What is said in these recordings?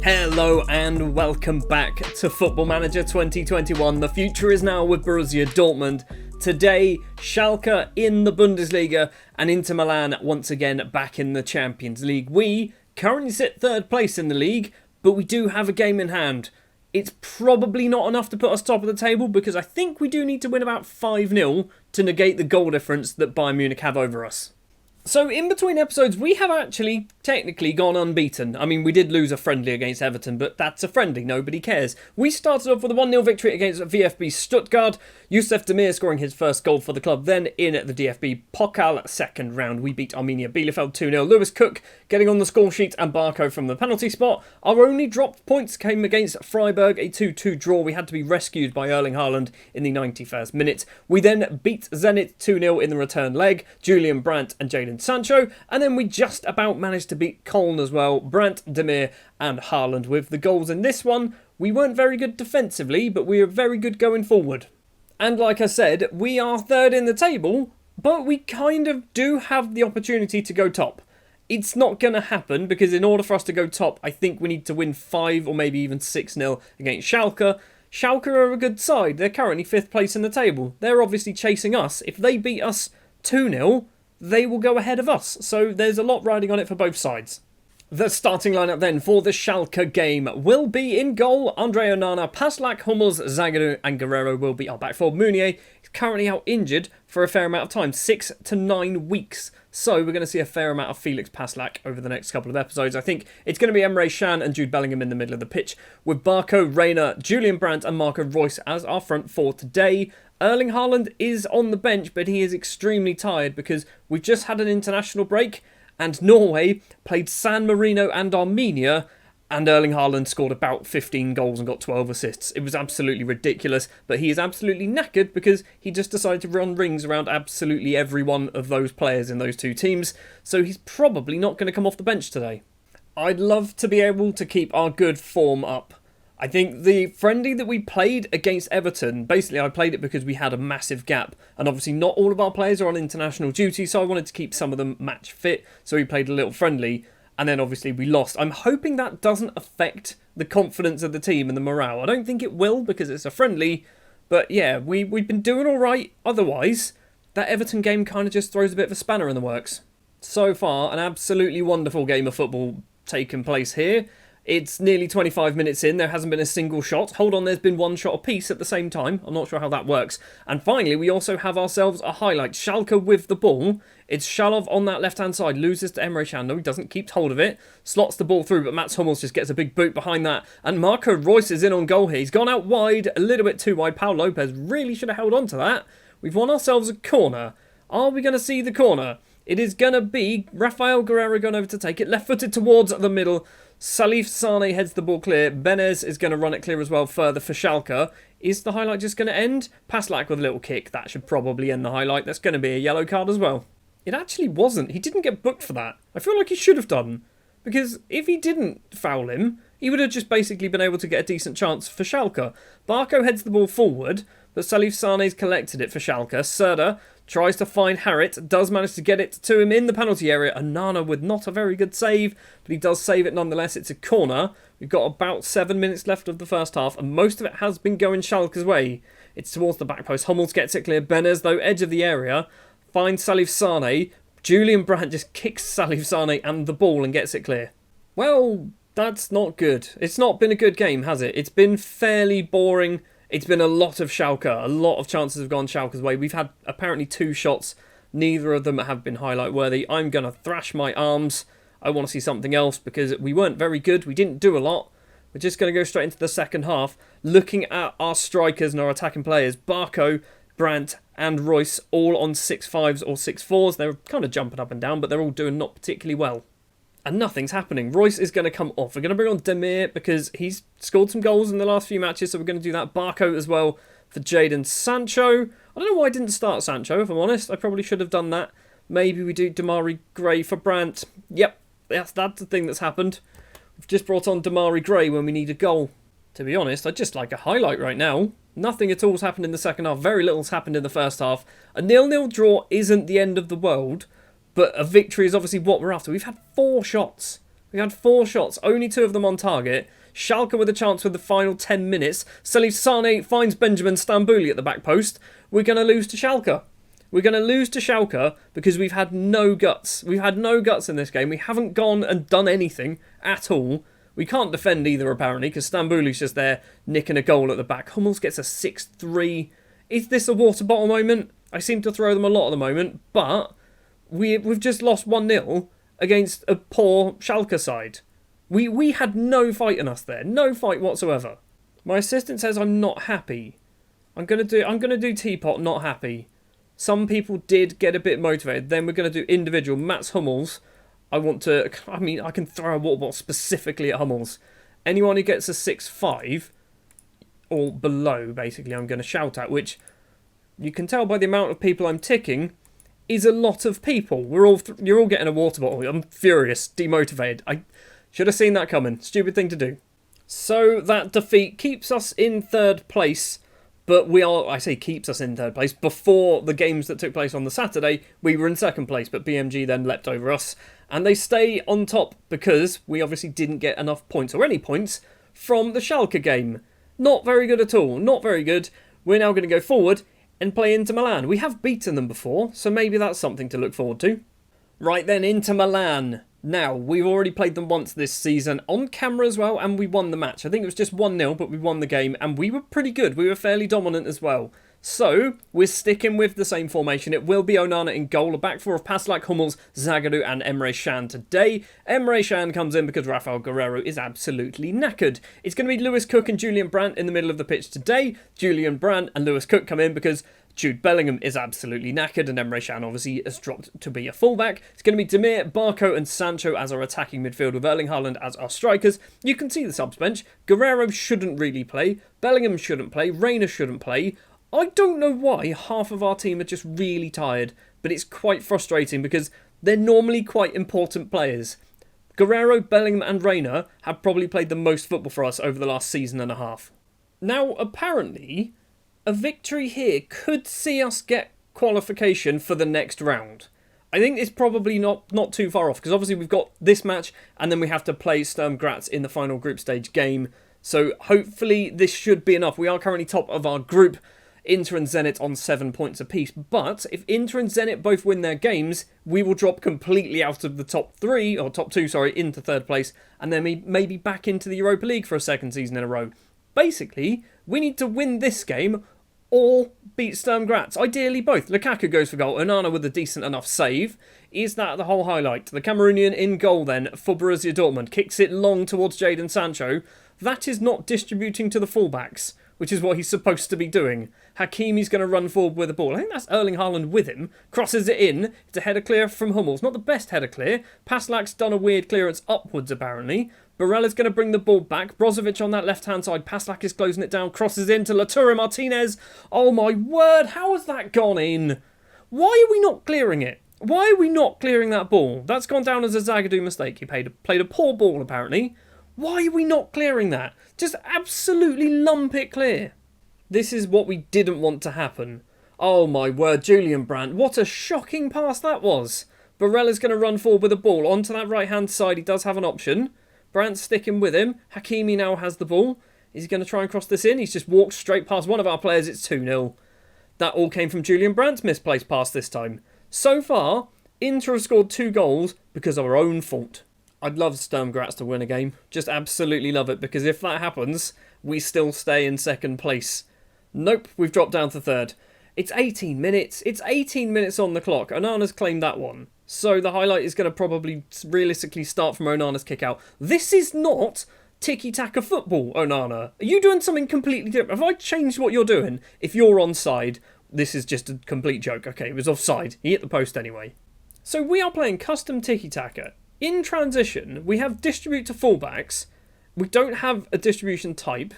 Hello and welcome back to Football Manager 2021. The future is now with Borussia Dortmund. Today, Schalke in the Bundesliga and Inter Milan once again back in the Champions League. We currently sit third place in the league, but we do have a game in hand. It's probably not enough to put us top of the table because I think we do need to win about 5-0 to negate the goal difference that Bayern Munich have over us. So in between episodes, we have actually technically gone unbeaten. I mean, we did lose a friendly against Everton, but that's a friendly, nobody cares. We started off with a 1-0 victory against VfB Stuttgart. Youssef Demir scoring his first goal for the club. Then in the DFB Pokal second round, we beat Arminia Bielefeld 2-0. Lewis Cook getting on the score sheet and Barco from the penalty spot. Our only dropped points came against Freiburg, a 2-2 draw. We had to be rescued by Erling Haaland in the 91st minute. We then beat Zenit 2-0 in the return leg. Julian Brandt and Jadon Sancho, and then we just about managed to beat Köln as well. Brandt, Demir and Haaland with the goals in this one. We weren't very good defensively, but we were very good going forward. And like I said, we are third in the table, but we kind of do have the opportunity to go top. It's not going to happen because in order for us to go top, I think we need to win 5 or maybe even 6-0 against Schalke. Schalke are a good side. They're currently 5th place in the table. They're obviously chasing us. If they beat us 2-0, they will go ahead of us. So there's a lot riding on it for both sides. The starting lineup then for the Schalke game will be in goal. Andre Onana, Paslak, Hummels, Zagadou and Guerrero will be our back four. Meunier is currently out injured for a fair amount of time, 6 to 9 weeks. So we're going to see a fair amount of Felix Paslak over the next couple of episodes. I think it's going to be Emre Can and Jude Bellingham in the middle of the pitch, with Barco, Reina, Julian Brandt and Marco Reus as our front four today. Erling Haaland is on the bench, but he is extremely tired because we've just had an international break and Norway played San Marino and Armenia, and Erling Haaland scored about 15 goals and got 12 assists. It was absolutely ridiculous, but he is absolutely knackered because he just decided to run rings around absolutely every one of those players in those two teams, so he's probably not going to come off the bench today. I'd love to be able to keep our good form up. I think the friendly that we played against Everton, basically I played it because we had a massive gap, and obviously not all of our players are on international duty, so I wanted to keep some of them match fit, so we played a little friendly, and then obviously we lost. I'm hoping that doesn't affect the confidence of the team and the morale. I don't think it will because it's a friendly, but yeah, we've been doing alright otherwise. That Everton game kind of just throws a bit of a spanner in the works. So far, an absolutely wonderful game of football taken place here. It's nearly 25 minutes in, there hasn't been a single shot. Hold on, there's been one shot apiece at the same time. I'm not sure how that works. And finally, we also have ourselves a highlight. Schalke with the ball. It's Shalov on that left-hand side. Loses to Emre Can. No, he doesn't keep hold of it. Slots the ball through, but Mats Hummels just gets a big boot behind that. And Marco Reus is in on goal here. He's gone out wide, a little bit too wide. Paul Lopez really should have held on to that. We've won ourselves a corner. Are we going to see the corner? It is going to be Rafael Guerrero going over to take it. Left-footed towards the middle. Salif Sane heads the ball clear. Benez is going to run it clear as well further for Schalke. Is the highlight just going to end? Paslak with a little kick. That should probably end the highlight. That's going to be a yellow card as well. It actually wasn't. He didn't get booked for that. I feel like he should have done. Because if he didn't foul him, he would have just basically been able to get a decent chance for Schalke. Barco heads the ball forward, but Salif Sane's collected it for Schalke. Serda tries to find Harit, does manage to get it to him in the penalty area. And Nana with not a very good save, but he does save it nonetheless. It's a corner. We've got about 7 minutes left of the first half, and most of it has been going Schalke's way. It's towards the back post. Hummels gets it clear. Benez, though, edge of the area, finds Salif Sane. Julian Brandt just kicks Salif Sane and the ball and gets it clear. Well, that's not good. It's not been a good game, has it? It's been fairly boring. It's been a lot of Schalke. A lot of chances have gone Schalke's way. We've had apparently 2 shots. Neither of them have been highlight worthy. I'm going to thrash my arms. I want to see something else because we weren't very good. We didn't do a lot. We're just going to go straight into the second half. Looking at our strikers and our attacking players. Barco, Brandt and Reus all on 6-5s or 6-4s. They're kind of jumping up and down, but they're all doing not particularly well. And nothing's happening. Reus is going to come off. We're going to bring on Demir because he's scored some goals in the last few matches, so we're going to do that. Barco as well for Jadon Sancho. I don't know why I didn't start Sancho, if I'm honest. I probably should have done that. Maybe we do Damari Gray for Brandt. Yep, that's the thing that's happened. We've just brought on Damari Gray when we need a goal. To be honest, I'd just like a highlight right now. Nothing at all's happened in the second half. Very little's happened in the first half. A 0-0 draw isn't the end of the world, but a victory is obviously what we're after. We've had 4 shots. We had 4 shots, only 2 of them on target. Schalke with a chance with the final 10 minutes. Salif Sane finds Benjamin Stambouli at the back post. We're going to lose to Schalke. We're going to lose to Schalke because we've had no guts. We've had no guts in this game. We haven't gone and done anything at all. We can't defend either, apparently, because Stambouli's just there nicking a goal at the back. Hummels gets a 6-3. Is this a water bottle moment? I seem to throw them a lot at the moment, but we've just lost 1-0 against a poor Schalke side. We had no fight in us there. No fight whatsoever. My assistant says I'm not happy. I'm gonna do teapot, not happy. Some people did get a bit motivated. Then we're gonna do individual. Mats Hummels. I can throw a water bottle specifically at Hummels. Anyone who gets a 6-5 or below, basically, I'm going to shout at, which you can tell by the amount of people I'm ticking is a lot of people. You're all getting a water bottle. I'm furious, demotivated. I should have seen that coming. Stupid thing to do. So that defeat keeps us in 3rd place. But keeps us in 3rd place. Before the games that took place on the Saturday, we were in 2nd place, but BMG then leapt over us. And they stay on top because we obviously didn't get enough points, or any points, from the Schalke game. Not very good at all, not very good. We're now going to go forward and play Inter Milan. We have beaten them before, so maybe that's something to look forward to. Right then, Inter Milan. Now, we've already played them once this season on camera as well, and we won the match. I think it was just 1-0, but we won the game, and we were pretty good. We were fairly dominant as well. So, we're sticking with the same formation. It will be Onana in goal, a back four of Paslak, Hummels, Zagadou and Emre Can today. Emre Can comes in because Rafael Guerreiro is absolutely knackered. It's going to be Lewis Cook and Julian Brandt in the middle of the pitch today. Julian Brandt and Lewis Cook come in because Jude Bellingham is absolutely knackered and Emre Can obviously has dropped to be a fullback. It's going to be Demir, Barco and Sancho as our attacking midfield with Erling Haaland as our strikers. You can see the subs bench. Guerreiro shouldn't really play. Bellingham shouldn't play. Reina shouldn't play. I don't know why half of our team are just really tired, but it's quite frustrating because they're normally quite important players. Guerreiro, Bellingham and Reina have probably played the most football for us over the last season and a half. Now, apparently, a victory here could see us get qualification for the next round. I think it's probably not too far off, because obviously we've got this match and then we have to play Sturm Graz in the final group stage game. So hopefully this should be enough. We are currently top of our group, Inter and Zenit on 7 points apiece. But if Inter and Zenit both win their games, we will drop completely out of the top 2, into 3rd place, and then maybe back into the Europa League for a 2nd season in a row. Basically, we need to win this game or beat Sturm Graz. Ideally both. Lukaku goes for goal. Onana with a decent enough save. Is that the whole highlight? The Cameroonian in goal then for Borussia Dortmund. Kicks it long towards Jadon Sancho. That is not distributing to the fullbacks, which is what he's supposed to be doing. Hakimi's going to run forward with the ball. I think that's Erling Haaland with him. Crosses it in. It's a header clear from Hummels. Not the best header clear. Paslak's done a weird clearance upwards, apparently. Barella's going to bring the ball back. Brozovic on that left-hand side. Paslak is closing it down. Crosses in to Lautaro Martinez. Oh my word, how has that gone in? Why are we not clearing it? Why are we not clearing that ball? That's gone down as a Zagadou mistake. He played a poor ball, apparently. Why are we not clearing that? Just absolutely lump it clear. This is what we didn't want to happen. Oh my word, Julian Brandt. What a shocking pass that was. Barella's going to run forward with the ball. Onto that right-hand side, he does have an option. Brandt's sticking with him. Hakimi now has the ball. Is he going to try and cross this in? He's just walked straight past one of our players. It's 2-0. That all came from Julian Brandt's misplaced pass this time. So far, Inter have scored 2 goals because of our own fault. I'd love Sturm Graz to win a game. Just absolutely love it, because if that happens, we still stay in 2nd place. Nope, we've dropped down to 3rd. It's 18 minutes. It's 18 minutes on the clock. Onana's claimed that one. So the highlight is going to probably realistically start from Onana's kick out. This is not tiki-taka football, Onana. Are you doing something completely different? Have I changed what you're doing? If you're onside, this is just a complete joke. Okay, it was offside. He hit the post anyway. So we are playing custom tiki-taka. In transition, we have distribute to fullbacks. We don't have a distribution type.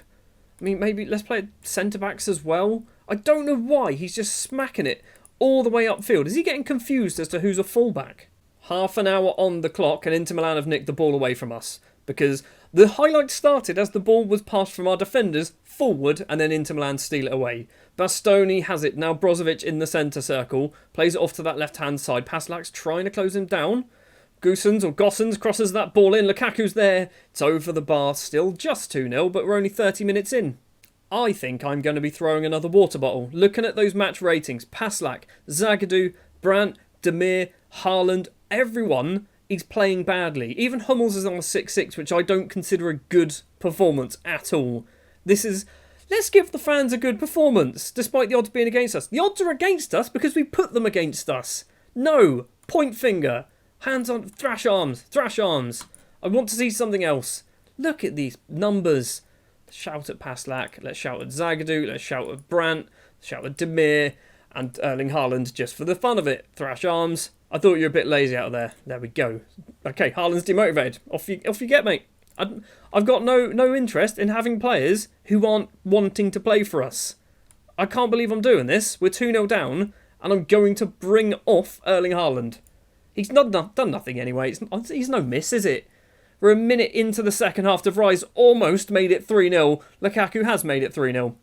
I mean, maybe let's play centre-backs as well. I don't know why. He's just smacking it all the way upfield. Is he getting confused as to who's a fullback? Half an hour on the clock and Inter Milan have nicked the ball away from us, because the highlight started as the ball was passed from our defenders forward and then Inter Milan steal it away. Bastoni has it. Now Brozovic in the centre circle. Plays it off to that left-hand side. Paslak's trying to close him down. Gossens crosses that ball in. Lukaku's there. It's over the bar. Still just 2-0, but we're only 30 minutes in. I think I'm going to be throwing another water bottle. Looking at those match ratings, Paslak, Zagadou, Brandt, Demir, Haaland, everyone is playing badly. Even Hummels is on a 6-6, which I don't consider a good performance at all. Let's give the fans a good performance, despite the odds being against us. The odds are against us because we put them against us. No, point finger, hands on, thrash arms. I want to see something else. Look at these numbers. Shout at Paslak, let's shout at Zagadou, let's shout at Brandt, shout at Demir, and Erling Haaland just for the fun of it. Thrash arms. I thought you were a bit lazy out there. There we go. Okay, Haaland's demotivated. Off you get, mate. I've got no interest in having players who aren't wanting to play for us. I can't believe I'm doing this. We're 2-0 down, and I'm going to bring off Erling Haaland. He's not done nothing anyway. He's no miss, is it? We're a minute into the second half. De Vries almost made it 3-0. Lukaku has made it 3-0.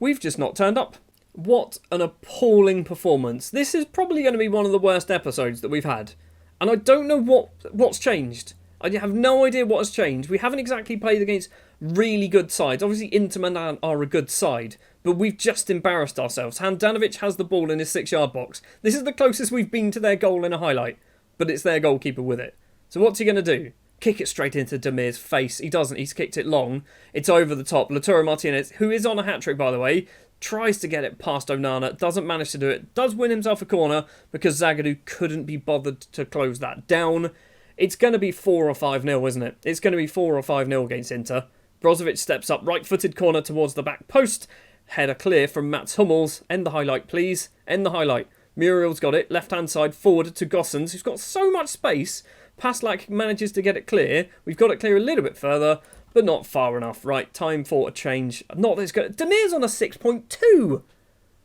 We've just not turned up. What an appalling performance. This is probably going to be one of the worst episodes that we've had. And I don't know what's changed. I have no idea what has changed. We haven't exactly played against really good sides. Obviously, Inter Milan are a good side. But we've just embarrassed ourselves. Handanovic has the ball in his 6-yard box. This is the closest we've been to their goal in a highlight. But it's their goalkeeper with it. So what's he going to do? Kick it straight into Demir's face. He doesn't. He's kicked it long. It's over the top. Lautaro Martinez, who is on a hat-trick, by the way, tries to get it past Onana. Doesn't manage to do it. Does win himself a corner because Zagadou couldn't be bothered to close that down. It's going to be 4 or 5-0, isn't it? It's going to be 4 or 5-0 against Inter. Brozovic steps up. Right-footed corner towards the back post. Header clear from Mats Hummels. End the highlight, please. End the highlight. Muriel's got it. Left-hand side forward to Gossens, who's got so much space. Paslak manages to get it clear. We've got it clear a little bit further, but not far enough. Right, time for a change. Not this good. Demir's on a 6.2.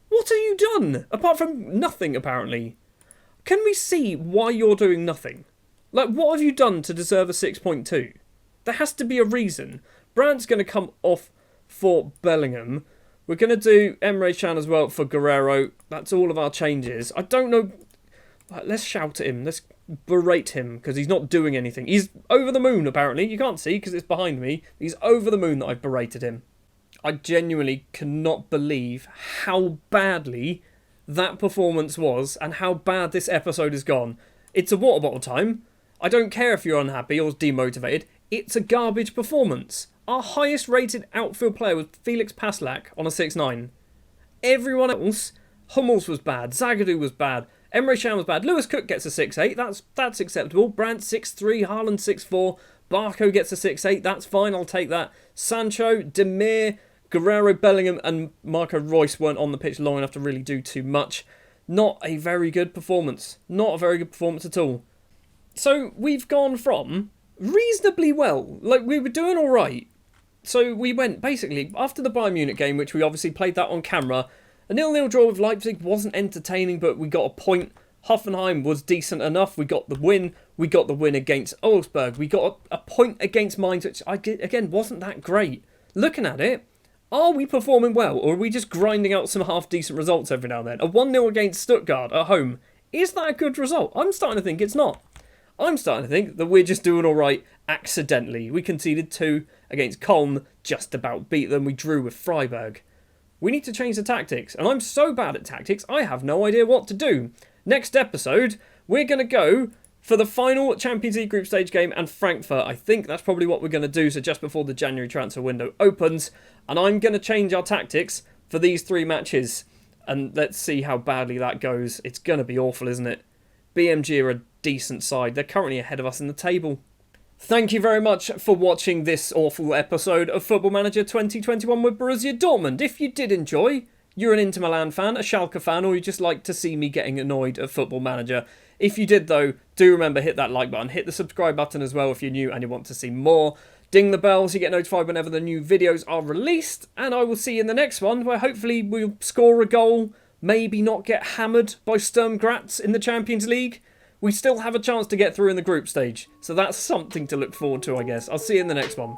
What have you done? Apart from nothing, apparently. Can we see why you're doing nothing? Like, what have you done to deserve a 6.2? There has to be a reason. Brandt's going to come off for Bellingham. We're going to do Emre Can as well for Guerrero. That's all of our changes. I don't know. Let's shout at him. Let's berate him because he's not doing anything. He's over the moon, apparently. You can't see because it's behind me. He's over the moon that I've berated him. I genuinely cannot believe how badly that performance was and how bad this episode has gone. It's a water bottle time. I don't care if you're unhappy or demotivated. It's a garbage performance. Our highest rated outfield player was Felix Paslak on a 6-9. Everyone else, Hummels was bad. Zagadou was bad. Emre Can was bad. Lewis Cook gets a 6-8. That's acceptable. Brandt 6-3. Haaland 6-4. Barco gets a 6-8. That's fine. I'll take that. Sancho, Demir, Guerrero, Bellingham and Marco Reus weren't on the pitch long enough to really do too much. Not a very good performance. Not a very good performance at all. So we've gone from reasonably well. Like, we were doing all right. So we went, basically, after the Bayern Munich game, which we obviously played that on camera, a 0-0 draw with Leipzig wasn't entertaining, but we got a point. Hoffenheim was decent enough. We got the win. We got the win against Augsburg. We got a point against Mainz, which, again, wasn't that great. Looking at it, are we performing well, or are we just grinding out some half-decent results every now and then? A 1-0 against Stuttgart at home. Is that a good result? I'm starting to think it's not. I'm starting to think that we're just doing all right accidentally. We conceded 2 against Köln, just about beat them. We drew with Freiburg. We need to change the tactics, and I'm so bad at tactics, I have no idea what to do. Next episode, we're going to go for the final Champions League group stage game and Frankfurt. I think that's probably what we're going to do, so just before the January transfer window opens. And I'm going to change our tactics for these 3 matches. And let's see how badly that goes. It's going to be awful, isn't it? BMG are a decent side. They're currently ahead of us in the table. Thank you very much for watching this awful episode of Football Manager 2021 with Borussia Dortmund. If you did enjoy, you're an Inter Milan fan, a Schalke fan, or you just like to see me getting annoyed at Football Manager. If you did though, do remember hit that like button, hit the subscribe button as well if you're new and you want to see more. Ding the bell so you get notified whenever the new videos are released, and I will see you in the next one where hopefully we'll score a goal, maybe not get hammered by Sturm Graz in the Champions League. We still have a chance to get through in the group stage, so that's something to look forward to, I guess. I'll see you in the next one.